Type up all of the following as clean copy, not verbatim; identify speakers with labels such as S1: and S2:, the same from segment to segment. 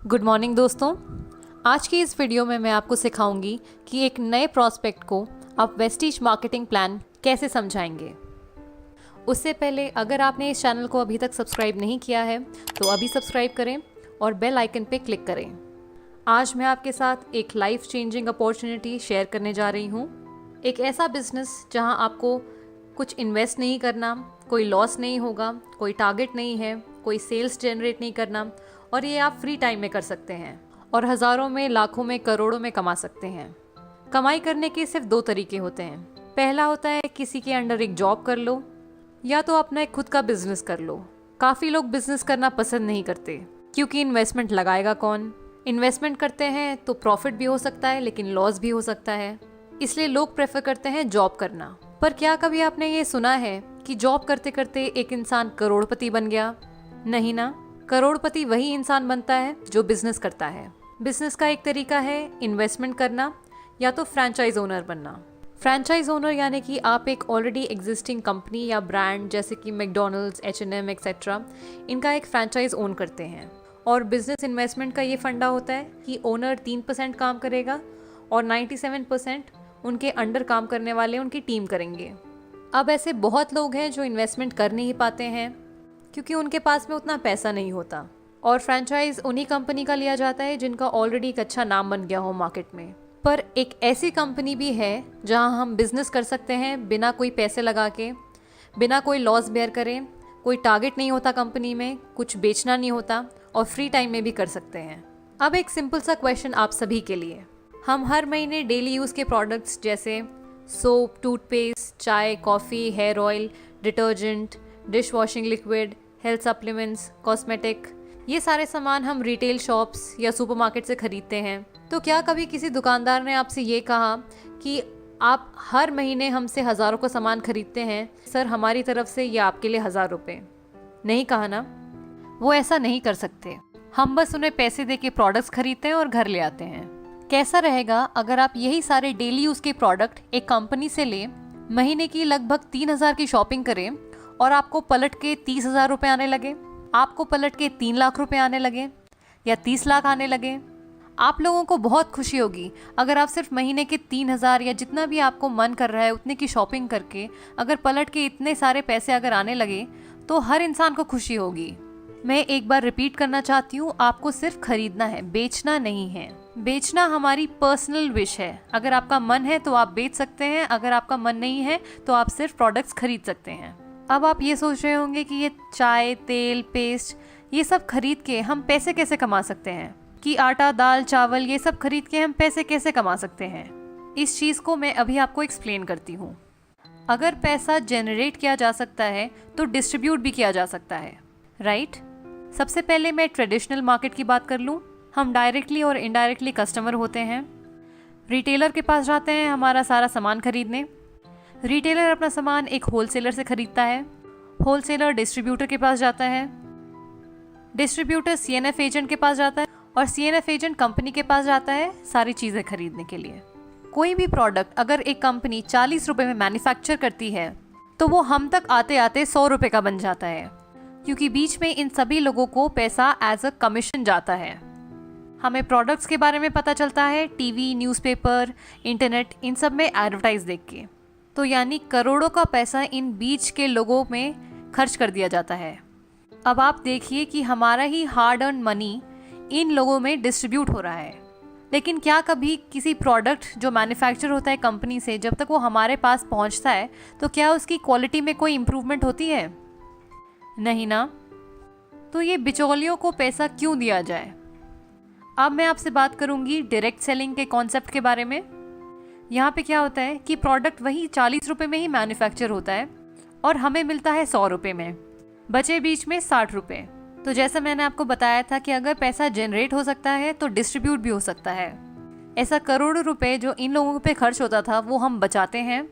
S1: Good morning दोस्तों। आज की इस वीडियो में मैं आपको सिखाऊंगी कि एक नए प्रॉस्पेक्ट को आप वेस्टीज मार्केटिंग प्लान कैसे समझाएंगे। उससे पहले अगर आपने इस चैनल को अभी तक सब्सक्राइब नहीं किया है तो अभी सब्सक्राइब करें और बेल आइकन पे क्लिक करें। आज मैं आपके साथ एक लाइफ चेंजिंग अपॉर्चुनिटी शेयर करने जा रही हूँ। एक ऐसा बिजनेस जहाँ आपको कुछ इन्वेस्ट नहीं करना, कोई लॉस नहीं होगा, कोई टारगेट नहीं है, कोई सेल्स जनरेट नहीं करना और ये आप फ्री टाइम में कर सकते हैं और हज़ारों में, लाखों में, करोड़ों में कमा सकते हैं। कमाई करने के सिर्फ दो तरीके होते हैं। पहला होता है किसी के अंडर एक जॉब कर लो या तो अपना एक खुद का बिजनेस कर लो। काफ़ी लोग बिजनेस करना पसंद नहीं करते क्योंकि इन्वेस्टमेंट लगाएगा कौन। इन्वेस्टमेंट करते हैं तो प्रॉफिट भी हो सकता है लेकिन लॉस भी हो सकता है, इसलिए लोग प्रेफर करते हैं जॉब करना। पर क्या कभी आपने ये सुना है कि जॉब करते करते एक इंसान करोड़पति बन गया? नहीं ना। करोड़पति वही इंसान बनता है जो बिजनेस करता है। बिजनेस का एक तरीका है इन्वेस्टमेंट करना या तो फ्रेंचाइज ओनर बनना। फ्रेंचाइज ओनर यानी कि आप एक ऑलरेडी एग्जिस्टिंग कंपनी या ब्रांड जैसे कि मैकडॉनल्ड्स, H&M एक्सेट्रा, इनका एक फ्रेंचाइज ओन करते हैं। और बिजनेस इन्वेस्टमेंट का ये फंडा होता है कि ओनर 3% काम करेगा और 97% उनके अंडर काम करने वाले उनकी टीम करेंगे। अब ऐसे बहुत लोग हैं जो इन्वेस्टमेंट कर नहीं पाते हैं क्योंकि उनके पास में उतना पैसा नहीं होता और फ्रेंचाइज उन्हीं कंपनी का लिया जाता है जिनका ऑलरेडी एक अच्छा नाम बन गया हो मार्केट में। पर एक ऐसी कंपनी भी है जहां हम बिजनेस कर सकते हैं बिना कोई पैसे लगा के, बिना कोई लॉस बेयर करें, कोई टारगेट नहीं होता कंपनी में, कुछ बेचना नहीं होता और फ्री टाइम में भी कर सकते हैं। अब एक सिंपल सा क्वेश्चन आप सभी के लिए। हम हर महीने डेली यूज़ के प्रोडक्ट्स जैसे सोप, टूथपेस्ट, चाय, coffee, hair oil, detergent, dish washing liquid, health supplements, cosmetic, ये सारे सामान हम रिटेल शॉप्स या सुपरमार्केट से खरीदते हैं। तो क्या कभी किसी दुकानदार ने आपसे ये कहा कि आप हर महीने हमसे हज़ारों का सामान खरीदते हैं, सर हमारी तरफ से ये आपके लिए 1000 रुपये? नहीं कहा ना। वो ऐसा नहीं कर सकते। हम बस उन्हें पैसे दे के प्रोडक्ट्स खरीदते हैं और घर ले आते हैं। कैसा रहेगा अगर आप यही सारे डेली यूज़ के प्रोडक्ट एक कंपनी से लें, महीने की लगभग 3000 की शॉपिंग करें और आपको पलट के 30,000 रुपये आने लगे, आपको पलट के 3 लाख रुपए आने लगे या 30 लाख आने लगे। आप लोगों को बहुत खुशी होगी अगर आप सिर्फ महीने के 3000 या जितना भी आपको मन कर रहा है उतने की शॉपिंग करके अगर पलट के इतने सारे पैसे अगर आने लगे तो हर इंसान को खुशी होगी। मैं एक बार रिपीट करना चाहती हूँ, आपको सिर्फ खरीदना है, बेचना नहीं है। बेचना हमारी पर्सनल विश है। अगर आपका मन है तो आप बेच सकते हैं, अगर आपका मन नहीं है तो आप सिर्फ प्रोडक्ट्स खरीद सकते हैं। अब आप ये सोच रहे होंगे कि ये चाय, तेल, पेस्ट, ये सब खरीद के हम पैसे कैसे कमा सकते हैं, कि आटा, दाल, चावल ये सब खरीद के हम पैसे कैसे कमा सकते हैं। इस चीज़ को मैं अभी आपको एक्सप्लेन करती हूँ। अगर पैसा जनरेट किया जा सकता है तो डिस्ट्रीब्यूट भी किया जा सकता है, राइट? सबसे पहले मैं ट्रेडिशनल मार्केट की बात कर लूँ। हम डायरेक्टली और इनडायरेक्टली कस्टमर होते हैं। रिटेलर के पास जाते हैं हमारा सारा सामान खरीदने। रिटेलर अपना सामान एक होलसेलर से खरीदता है, होलसेलर डिस्ट्रीब्यूटर के पास जाता है, डिस्ट्रीब्यूटर CNF एजेंट के पास जाता है और CNF एजेंट कंपनी के पास जाता है सारी चीज़ें खरीदने के लिए। कोई भी प्रोडक्ट अगर एक कंपनी 40 रुपये में मैन्युफैक्चर करती है तो वो हम तक आते आते 100 रुपये का बन जाता है, क्योंकि बीच में इन सभी लोगों को पैसा एज अ कमीशन जाता है। हमें प्रोडक्ट्स के बारे में पता चलता है टीवी, न्यूज़पेपर, इंटरनेट, इन सब में एडवर्टाइज देख के। तो यानी करोड़ों का पैसा इन बीच के लोगों में खर्च कर दिया जाता है। अब आप देखिए कि हमारा ही हार्ड अर्न मनी इन लोगों में डिस्ट्रीब्यूट हो रहा है। लेकिन क्या कभी किसी प्रोडक्ट जो मैन्युफैक्चर होता है कंपनी से, जब तक वो हमारे पास पहुंचता है तो क्या उसकी क्वालिटी में कोई इम्प्रूवमेंट होती है? नहीं ना। तो ये बिचौलियों को पैसा क्यों दिया जाए? अब मैं आपसे बात करूंगी डायरेक्ट सेलिंग के कॉन्सेप्ट के बारे में। यहाँ पे क्या होता है कि प्रोडक्ट वही 40 रुपये में ही मैन्युफैक्चर होता है और हमें मिलता है 100 रुपये में, बचे बीच में 60 रुपये। तो जैसा मैंने आपको बताया था कि अगर पैसा जनरेट हो सकता है तो डिस्ट्रीब्यूट भी हो सकता है। ऐसा करोड़ों रुपए जो इन लोगों पे खर्च होता था वो हम बचाते हैं।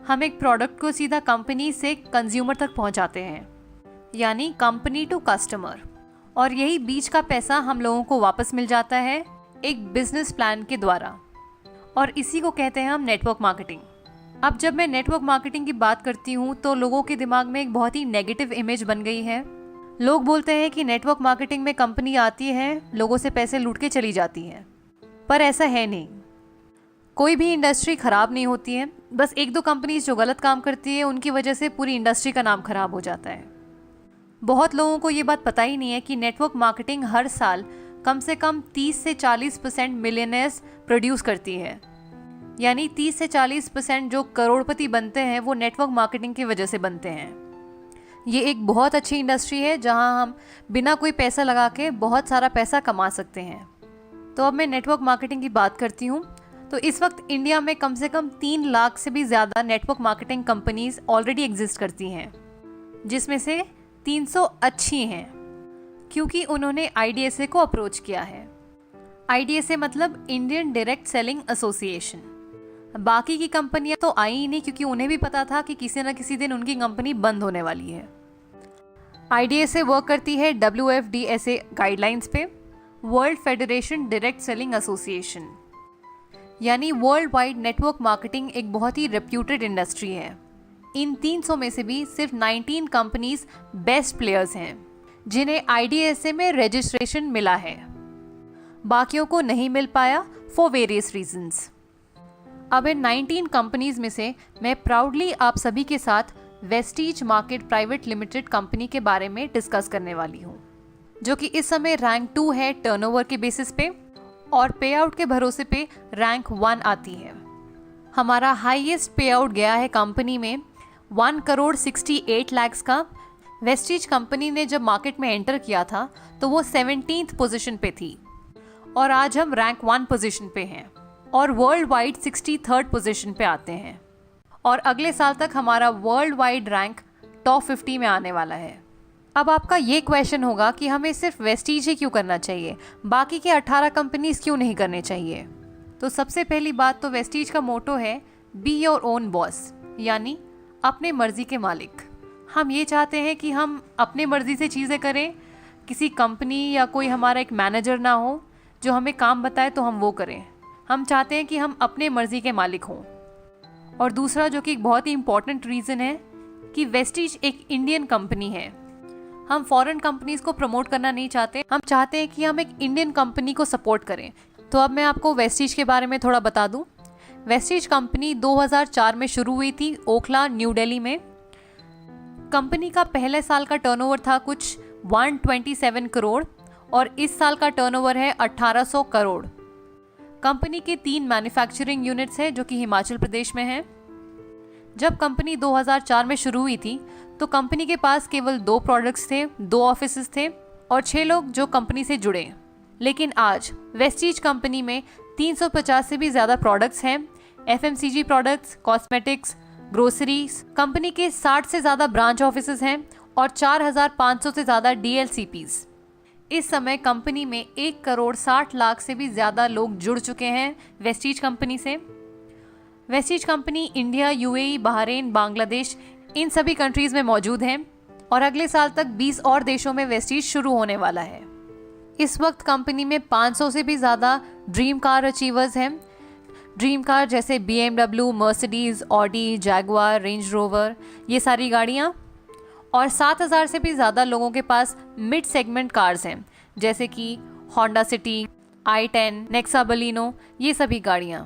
S1: हम एक प्रोडक्ट को सीधा कंपनी से कंज्यूमर तक पहुँचाते हैं, यानी कंपनी टू कस्टमर, और यही बीच का पैसा हम लोगों को वापस मिल जाता है एक बिजनेस प्लान के द्वारा, और इसी को कहते हैं हम नेटवर्क मार्केटिंग। अब जब मैं नेटवर्क मार्केटिंग की बात करती हूँ तो लोगों के दिमाग में एक बहुत ही नेगेटिव इमेज बन गई है। लोग बोलते हैं कि नेटवर्क मार्केटिंग में कंपनी आती है, लोगों से पैसे लूट के चली जाती है, पर ऐसा है नहीं। कोई भी इंडस्ट्री खराब नहीं होती है, बस एक दो कंपनीज जो गलत काम करती है उनकी वजह से पूरी इंडस्ट्री का नाम खराब हो जाता है। बहुत लोगों को ये बात पता ही नहीं है कि नेटवर्क मार्केटिंग हर साल कम से कम 30 से 40% मिलियनेयर्स प्रोड्यूस करती है। यानी 30 से 40% जो करोड़पति बनते हैं वो नेटवर्क मार्केटिंग की वजह से बनते हैं। ये एक बहुत अच्छी इंडस्ट्री है जहां हम बिना कोई पैसा लगा के बहुत सारा पैसा कमा सकते हैं। तो अब मैं नेटवर्क मार्केटिंग की बात करती हूँ। तो इस वक्त इंडिया में कम से कम 3 लाख से भी ज़्यादा network marketing companies already exist करती हैं, जिसमें से 300 अच्छी हैं क्योंकि उन्होंने IDSA को अप्रोच किया है। IDSA मतलब इंडियन डायरेक्ट सेलिंग एसोसिएशन। बाकी की कंपनियां तो आई ही नहीं क्योंकि उन्हें भी पता था कि किसी न किसी दिन उनकी कंपनी बंद होने वाली है। IDSA वर्क करती है WFDSA गाइडलाइंस पे, world federation direct selling association. यानी वर्ल्ड वाइड नेटवर्क मार्केटिंग एक बहुत ही रेप्यूटेड इंडस्ट्री है। इन 300 में से भी सिर्फ 19 कंपनीज बेस्ट प्लेयर्स हैं जिन्हें IDSA में रजिस्ट्रेशन मिला है। बाकियों को नहीं मिल पाया फॉर वेरियस रीजंस। अब इन 19 कंपनीज में से मैं प्राउडली आप सभी के साथ Vestige market private limited company के बारे में डिस्कस करने वाली हूँ, जो कि इस समय रैंक 2 है टर्नओवर के बेसिस पे और पे आउट के भरोसे पे रैंक 1 आती है। हमारा हाईएस्ट पे आउट गया है कंपनी में 1,68 लाख का। वेस्टीज कंपनी ने जब मार्केट में एंटर किया था तो वो 17th पोजीशन पे थी और आज हम रैंक 1 पोजीशन पे हैं और वर्ल्ड वाइड 63rd पोजीशन पे आते हैं। और अगले साल तक हमारा वर्ल्ड वाइड रैंक टॉप 50 में आने वाला है। अब आपका ये क्वेश्चन होगा कि हमें सिर्फ वेस्टीज ही क्यों करना चाहिए, बाकी के 18 कंपनीज क्यों नहीं करने चाहिए। तो सबसे पहली बात तो वेस्टीज का मोटो है बी योर ओन बॉस, यानी अपने मर्जी के मालिक। हम ये चाहते हैं कि हम अपने मर्जी से चीज़ें करें, किसी कंपनी या कोई हमारा एक मैनेजर ना हो जो हमें काम बताए तो हम वो करें। हम चाहते हैं कि हम अपने मर्जी के मालिक हों। और दूसरा जो कि एक बहुत ही इंपॉर्टेंट रीज़न है कि वेस्टीज एक इंडियन कंपनी है। हम फॉरेन कंपनीज को प्रमोट करना नहीं चाहते, हम चाहते हैं कि हम एक इंडियन कंपनी को सपोर्ट करें। तो अब मैं आपको वेस्टीज के बारे में थोड़ा बता दूं। वेस्टीज कंपनी 2004 में शुरू हुई थी ओखला, न्यू दिल्ली में। कंपनी का पहले साल का टर्नओवर था कुछ 127 करोड़ और इस साल का टर्नओवर है 1800 करोड़। कंपनी के 3 मैन्युफैक्चरिंग यूनिट्स हैं जो कि हिमाचल प्रदेश में हैं। जब कंपनी 2004 में शुरू हुई थी तो कंपनी के पास केवल 2 प्रोडक्ट्स थे, 2 ऑफिसेस थे और 6 लोग जो कंपनी से जुड़े। लेकिन आज वेस्टीज कंपनी में 350 से भी ज़्यादा प्रोडक्ट्स हैं। FMCG products, cosmetics, groceries. Company के 60 से ज़्यादा ब्रांच ऑफिसेस हैं और 4500 से ज़्यादा DLCPs। इस समय कंपनी में 1,60,00,000 से भी ज़्यादा लोग जुड़ चुके हैं वेस्टीज कंपनी से। Vestige company India, UAE, Bahrain, Bangladesh इन सभी कंट्रीज़ में मौजूद हैं और अगले साल तक 20 और देशों में वेस्टीज शुरू होने वाला है। इस वक्त कंपनी में 500 से भी ज़्यादा ड्रीम कार अचीवर्स हैं। ड्रीम कार जैसे BMW, Mercedes, Audi, Jaguar, range rover, ये सारी गाड़ियाँ। और 7,000 से भी ज़्यादा लोगों के पास मिड सेगमेंट कार्स हैं जैसे कि Honda city, i10, Nexa Baleno, ये सभी गाड़ियाँ।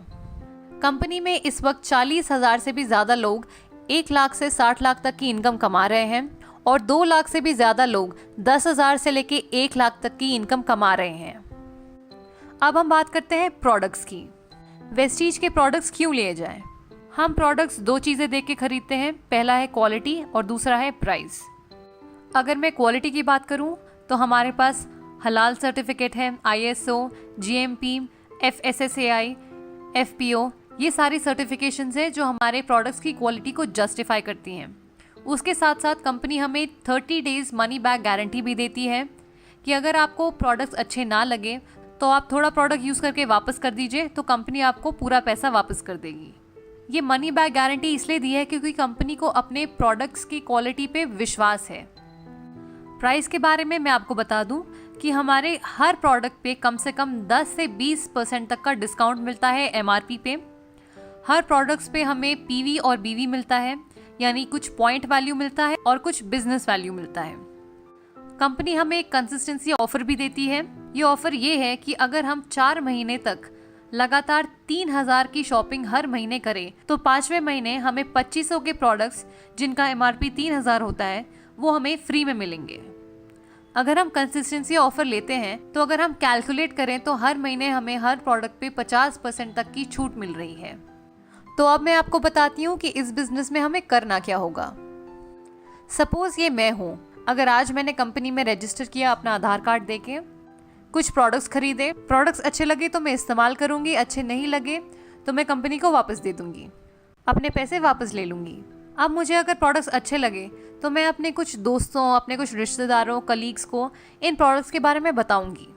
S1: कंपनी में इस वक्त 40,000 से भी ज़्यादा लोग 1 लाख से 60 लाख तक की इनकम कमा रहे हैं और 2 लाख से भी ज़्यादा लोग 10,000 से लेके 1 लाख तक की इनकम कमा रहे हैं। अब हम बात करते हैं प्रोडक्ट्स की। वेस्टीज के प्रोडक्ट्स क्यों लिए जाएं? हम प्रोडक्ट्स 2 चीज़ें देख के खरीदते हैं, पहला है क्वालिटी और दूसरा है प्राइस। अगर मैं क्वालिटी की बात करूं तो हमारे पास हलाल सर्टिफिकेट है, ISO, GMP, FSSAI, FPO, ये सारी सर्टिफिकेशंस हैं जो हमारे प्रोडक्ट्स की क्वालिटी को जस्टिफाई करती हैं। उसके साथ साथ कंपनी हमें 30 डेज़ मनी बैक गारंटी भी देती है कि अगर आपको प्रोडक्ट्स अच्छे ना लगे तो आप थोड़ा प्रोडक्ट यूज़ करके वापस कर दीजिए, तो कंपनी आपको पूरा पैसा वापस कर देगी। ये मनी बैक गारंटी इसलिए दी है क्योंकि कंपनी को अपने प्रोडक्ट्स की क्वालिटी पे विश्वास है। प्राइस के बारे में मैं आपको बता दूं कि हमारे हर प्रोडक्ट पे कम से कम 10 से 20% तक का डिस्काउंट मिलता है MRP पे। हर प्रोडक्ट्स पे हमें PV और BV मिलता है, यानी कुछ पॉइंट वैल्यू मिलता है और कुछ बिजनेस वैल्यू मिलता है। कंपनी हमें एक कंसिस्टेंसी ऑफर भी देती है। ये ऑफर ये है कि अगर हम 4 महीने तक लगातार 3000 की शॉपिंग हर महीने करें तो 5वें महीने हमें 2500 के प्रोडक्ट्स जिनका MRP 3000 होता है वो हमें फ्री में मिलेंगे। अगर हम कंसिस्टेंसी ऑफर लेते हैं तो अगर हम कैलकुलेट करें तो हर महीने हमें हर प्रोडक्ट पे 50% तक की छूट मिल रही है। तो अब मैं आपको बताती हूँ कि इस बिजनेस में हमें करना क्या होगा। सपोज ये मैं हूँ, अगर आज मैंने कंपनी में रजिस्टर किया अपना आधार कार्ड देके, कुछ प्रोडक्ट्स खरीदे, प्रोडक्ट्स अच्छे लगे तो मैं इस्तेमाल करूँगी, अच्छे नहीं लगे तो मैं कंपनी को वापस दे दूँगी, अपने पैसे वापस ले लूँगी। अब मुझे अगर प्रोडक्ट्स अच्छे लगे तो मैं अपने कुछ दोस्तों, अपने कुछ रिश्तेदारों, कलीग्स को इन प्रोडक्ट्स के बारे में बताऊँगी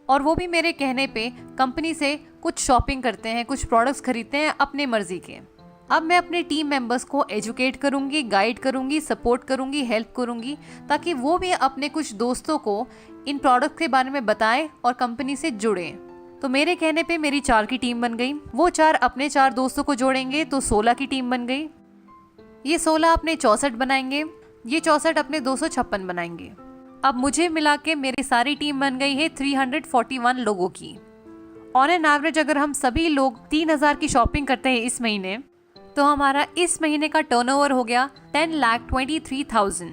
S1: और वो भी मेरे कहने पे कंपनी से कुछ शॉपिंग करते हैं, कुछ प्रोडक्ट्स खरीदते हैं अपने मर्जी के। अब मैं अपने टीम मेंबर्स को एजुकेट करूंगी, गाइड करूंगी, सपोर्ट करूंगी, हेल्प करूंगी ताकि वो भी अपने कुछ दोस्तों को इन प्रोडक्ट के बारे में बताएं और कंपनी से जुड़ें। तो मेरे कहने पे मेरी 4 की टीम बन गई, वो 4 अपने 4 दोस्तों को जोड़ेंगे तो 16 की टीम बन गई, ये 16 अपने 64 बनाएंगे, ये 64 अपने 256 बनाएंगे। अब मुझे मिला के मेरी सारी टीम बन गई है 341 लोगों की। ऑन एन एवरेज अगर हम सभी लोग 3000 की शॉपिंग करते हैं इस महीने तो हमारा इस महीने का टर्नओवर हो गया 10,23,000।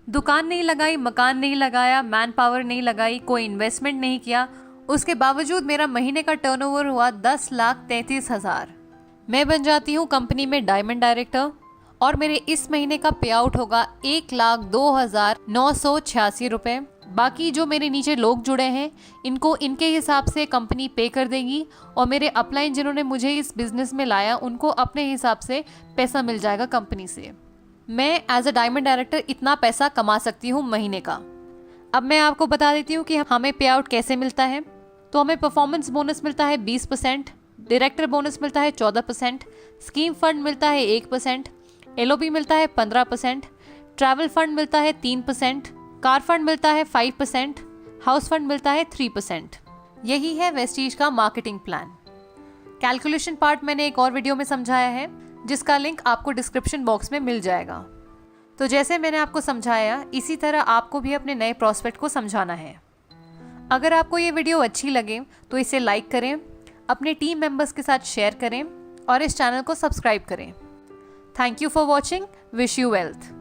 S1: दुकान नहीं लगाई, मकान नहीं लगाया, मैन पावर नहीं लगाई, कोई इन्वेस्टमेंट नहीं किया, उसके बावजूद मेरा महीने का टर्नओवर हुआ 10,33,000। मैं बन जाती हूँ कंपनी में डायमंड डायरेक्टर और मेरे इस महीने का पे आउट होगा 1,02,986 रुपये। बाकी जो मेरे नीचे लोग जुड़े हैं इनको इनके हिसाब से कंपनी पे कर देगी और मेरे अपलाइन जिन्होंने मुझे इस बिज़नेस में लाया उनको अपने हिसाब से पैसा मिल जाएगा कंपनी से। मैं एज अ डायमंड डायरेक्टर इतना पैसा कमा सकती हूँ महीने का। अब मैं आपको बता देती हूँ कि हमें पे आउट कैसे मिलता है। तो हमें परफॉर्मेंस बोनस मिलता है 20%, डायरेक्टर बोनस मिलता है 14%, स्कीम फंड मिलता है 1%, LOB मिलता है 15%, ट्रैवल फंड मिलता है 3%, कार फंड मिलता है 5%, हाउस फंड मिलता है 3%। यही है वेस्टीज का मार्केटिंग प्लान। कैलकुलेशन पार्ट मैंने एक और वीडियो में समझाया है जिसका लिंक आपको डिस्क्रिप्शन बॉक्स में मिल जाएगा। तो जैसे मैंने आपको समझाया इसी तरह आपको भी अपने नए प्रॉस्पेक्ट को समझाना है। अगर आपको ये वीडियो अच्छी लगे तो इसे लाइक करें, अपने टीम मेंबर्स के साथ शेयर करें और इस चैनल को सब्सक्राइब करें। Thank you for watching. Wish you wealth.